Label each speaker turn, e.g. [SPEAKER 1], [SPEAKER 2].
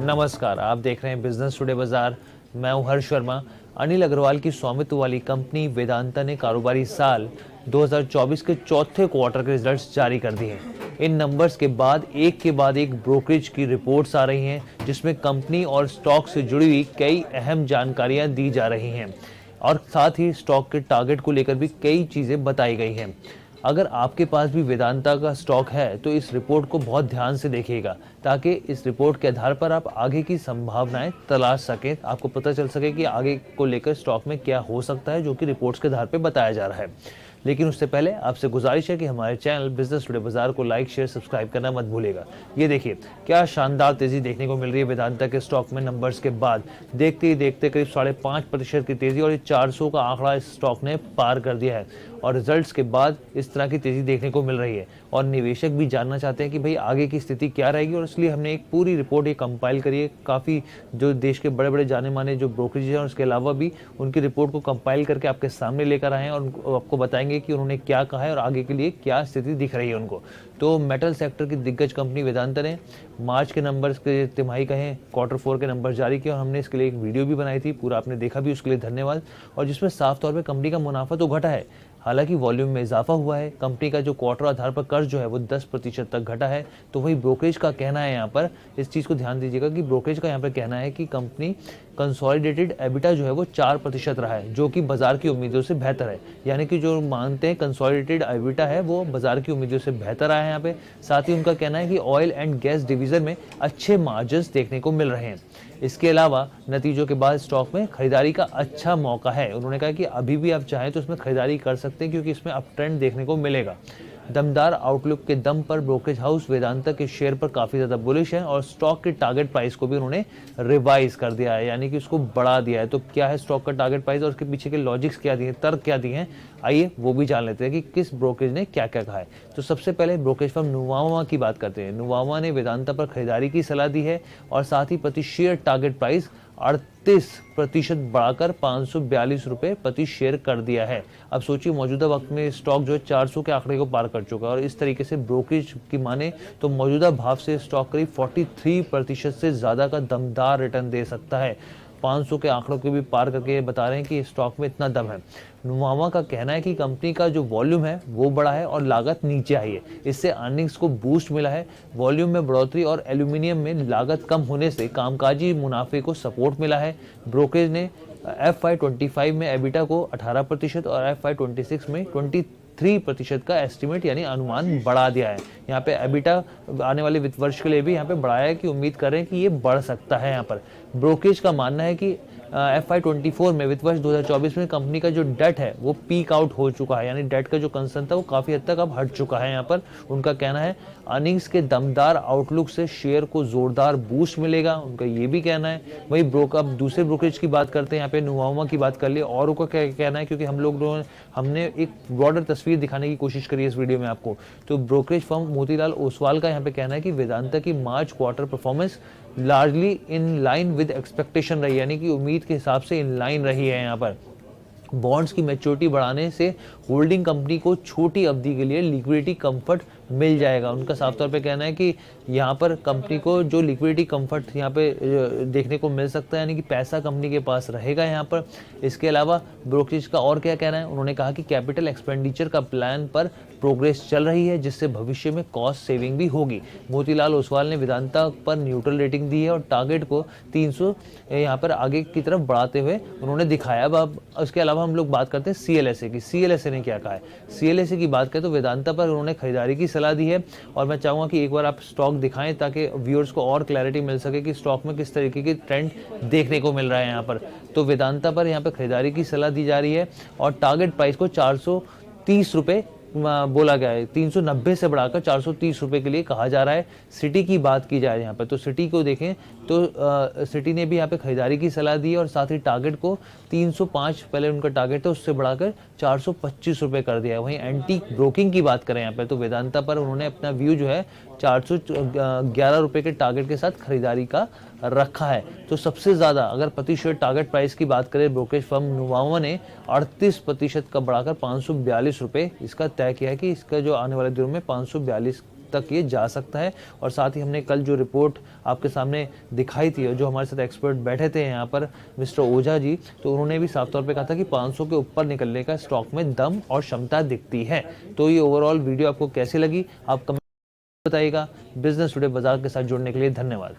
[SPEAKER 1] नमस्कार, आप देख रहे हैं बिजनेस टुडे बाजार। मैं हूं हर्ष वर्मा। अनिल अग्रवाल की स्वामित्व वाली कंपनी वेदांता ने कारोबारी साल 2024 के चौथे क्वार्टर के रिजल्ट्स जारी कर दिए हैं। इन नंबर्स के बाद एक ब्रोकरेज की रिपोर्ट्स आ रही हैं, जिसमें कंपनी और स्टॉक से जुड़ी हुई कई अहम जानकारियां दी जा रही हैं और साथ ही स्टॉक के टारगेट को लेकर भी कई चीज़ें बताई गई हैं। अगर आपके पास भी वेदांता का स्टॉक है तो इस रिपोर्ट को बहुत ध्यान से देखिएगा, ताकि इस रिपोर्ट के आधार पर आप आगे की संभावनाएं तलाश सकें, आपको पता चल सके कि आगे को लेकर स्टॉक में क्या हो सकता है, जो कि रिपोर्ट्स के आधार पर बताया जा रहा है। लेकिन उससे पहले आपसे गुजारिश है कि हमारे चैनल बिजनेस टुडे बाजार को लाइक, शेयर, सब्सक्राइब करना मत भूलिएगा। ये देखिए क्या शानदार तेजी देखने को मिल रही है वेदांता के स्टॉक में नंबर्स के बाद। देखते ही देखते करीब 5.5% की तेजी और 400 का आंकड़ा इस स्टॉक ने पार कर दिया है और रिजल्ट्स के बाद इस तरह की तेजी देखने को मिल रही है और निवेशक भी जानना चाहते हैं कि भाई आगे की स्थिति क्या रहेगी, और इसलिए हमने एक पूरी रिपोर्ट ये कंपाइल करी है। काफ़ी जो देश के बड़े बड़े जाने माने जो ब्रोकरेज हैं, उसके अलावा भी उनकी रिपोर्ट को कंपाइल करके आपके सामने लेकर आए हैं और आपको बताएंगे कि उन्होंने क्या कहा है और आगे के लिए क्या स्थिति दिख रही है उनको। तो मेटल सेक्टर की दिग्गज कंपनी वेदांता ने मार्च के नंबर्स के तिमाही कहें क्वार्टर 4 के नंबर जारी किए और हमने इसके लिए एक वीडियो भी बनाई थी, पूरा आपने देखा भी, उसके लिए धन्यवाद। और जिसमें साफ तौर पे कंपनी का मुनाफा तो घटा है, हालांकि वॉल्यूम में इजाफा हुआ है। कंपनी का जो क्वार्टर आधार पर कर्ज जो है वो 10% तक घटा है। तो वही ब्रोकरेज का कहना है, यहाँ पर इस चीज़ को ध्यान दीजिएगा कि ब्रोकरेज का यहाँ पर कहना है कि कंपनी कंसोलिडेटेड एबिटा जो है वो 4% रहा है, जो कि बाजार की उम्मीदों से बेहतर है। यानी कि जो मानते हैं कंसोलिडेटेड एबिटा है वो बाजार की उम्मीदों से बेहतर आया है यहाँ पे। साथ ही उनका कहना है कि ऑयल एंड गैस डिवीजन में अच्छे मार्जिन्स देखने को मिल रहे हैं। इसके अलावा नतीजों के बाद स्टॉक में खरीदारी का अच्छा मौका है। उन्होंने कहा कि अभी भी आप चाहें तो इसमें खरीदारी कर सकते हैं, क्योंकि इसमें अप ट्रेंड देखने को मिलेगा। दमदार आउटलुक के दम पर ब्रोकरेज हाउस वेदांता के शेयर पर काफ़ी ज़्यादा बुलिश है और स्टॉक के टारगेट प्राइस को भी उन्होंने रिवाइज कर दिया है, यानी कि उसको बढ़ा दिया है। तो क्या है स्टॉक का टारगेट प्राइस और उसके पीछे के लॉजिक्स क्या दिए, तर्क क्या दिए हैं, आइए वो भी जान लेते हैं कि किस ब्रोकरेज ने क्या क्या कहा है। तो सबसे पहले ब्रोकरेज फर्म नुवामा की बात करते हैं। नुवामा ने वेदांता पर खरीदारी की सलाह दी है और साथ ही प्रति शेयर टारगेट प्राइस 38% बढ़ाकर 542 रुपये प्रति शेयर कर दिया है। अब सोचिए मौजूदा वक्त में स्टॉक जो है 400 के आंकड़े को पार कर चुका है और इस तरीके से ब्रोकरेज की माने तो मौजूदा भाव से स्टॉक करीब 43% से ज़्यादा का दमदार रिटर्न दे सकता है। 500 के आंकड़ों को भी पार करके बता रहे हैं कि स्टॉक में इतना दम है। नुवामा का कहना है कि कंपनी का जो वॉल्यूम है वो बढ़ा है और लागत नीचे आई है, इससे अर्निंग्स को बूस्ट मिला है। वॉल्यूम में बढ़ोतरी और एल्यूमिनियम में लागत कम होने से कामकाजी मुनाफे को सपोर्ट मिला है। ब्रोकरेज ने FY25 में एबिटा को 18% और FY26 में 23% का एस्टिमेट यानी अनुमान बढ़ा दिया है। यहाँ पे एबिटा आने वाले वित्त वर्ष के लिए भी यहाँ पे बढ़ाया है कि उम्मीद कर रहे हैं कि ये बढ़ सकता है। यहाँ पर ब्रोकरेज का मानना है कि FY24 में वित्त वर्ष 2024 में कंपनी का जो डेट है वो पीक आउट हो चुका है, यानी डेट का जो कंसर्न था वो काफ़ी हद तक अब हट चुका है। यहाँ पर उनका कहना है अर्निंग्स के दमदार आउटलुक से शेयर को जोरदार बूस्ट मिलेगा, उनका ये भी कहना है। वही अब दूसरे ब्रोकरेज की बात करते हैं, यहाँ पे नुवामा की बात कर लिए और उनका क्या कहना है, क्योंकि हमने एक ब्रॉडर तस्वीर दिखाने की कोशिश करी है इस वीडियो में आपको। तो ब्रोकरेज फर्म मोतीलाल ओसवाल का यहाँ पे कहना है कि वेदांता की मार्च quarter performance largely in line with expectation रही, यानी कि उम्मीद के हिसाब से इन लाइन रही है। यहाँ पर बॉन्ड्स की मैच्योरिटी बढ़ाने से होल्डिंग कंपनी को छोटी अवधि के लिए लिक्विडिटी कंफर्ट मिल जाएगा। उनका साफ तौर पे कहना है कि यहाँ पर कंपनी को जो लिक्विडिटी कंफर्ट यहाँ पे देखने को मिल सकता है, यानी कि पैसा कंपनी के पास रहेगा यहाँ पर। इसके अलावा ब्रोकरेज का और क्या कहना है, उन्होंने कहा कि कैपिटल एक्सपेंडिचर का प्लान पर प्रोग्रेस चल रही है, जिससे भविष्य में कॉस्ट सेविंग भी होगी। मोतीलाल ओसवाल ने वेदांता पर न्यूट्रल रेटिंग दी है और टारगेट को 300 यहाँ पर आगे की तरफ बढ़ाते हुए उन्होंने दिखाया। अब उसके अलावा हम लोग बात करते हैं CLSA की। CLSA ने क्या कहा है, CLSA की बात करें तो वेदांता पर उन्होंने खरीदारी की सलाह दी है और मैं चाहूँगा कि एक बार आप स्टॉक दिखाएं ताकि व्यूअर्स को और क्लैरिटी मिल सके कि स्टॉक में किस तरीके की ट्रेंड देखने को मिल रहा है यहाँ पर। तो वेदांता पर यहाँ पर खरीदारी की सलाह दी जा रही है और टारगेट प्राइस को 430 रुपये बोला गया है। 390 से बढ़ाकर 430 रुपये के लिए कहा जा रहा है। सिटी की बात की जाए यहाँ पर तो सिटी को देखें तो सिटी ने भी यहाँ पे खरीदारी की सलाह दी और साथ ही टारगेट को 305 पहले उनका टारगेट था उससे बढ़ाकर 425 रुपये कर दिया है। वहीं एंटी ब्रोकिंग की बात करें यहाँ पे तो वेदांता पर उन्होंने अपना व्यू जो है 411 रुपये के टारगेट के साथ खरीदारी का रखा है। तो सबसे ज़्यादा अगर प्रति शेयर टारगेट प्राइस की बात करें ब्रोकरेज फर्म नुवामा ने 38% का बढ़ाकर 542 रुपये इसका तय किया है कि इसका जो आने वाले दिनों में 542 तक ये जा सकता है। और साथ ही हमने कल जो रिपोर्ट आपके सामने दिखाई थी, जो हमारे साथ एक्सपर्ट बैठे थे यहाँ पर मिस्टर ओझा जी, तो उन्होंने भी साफ तौर पे कहा था कि 500 के ऊपर निकलने का स्टॉक में दम और क्षमता दिखती है। तो ये ओवरऑल वीडियो आपको कैसी लगी, आप कमेंट बताइएगा। बिजनेस टुडे बाजार के साथ जुड़ने के लिए धन्यवाद।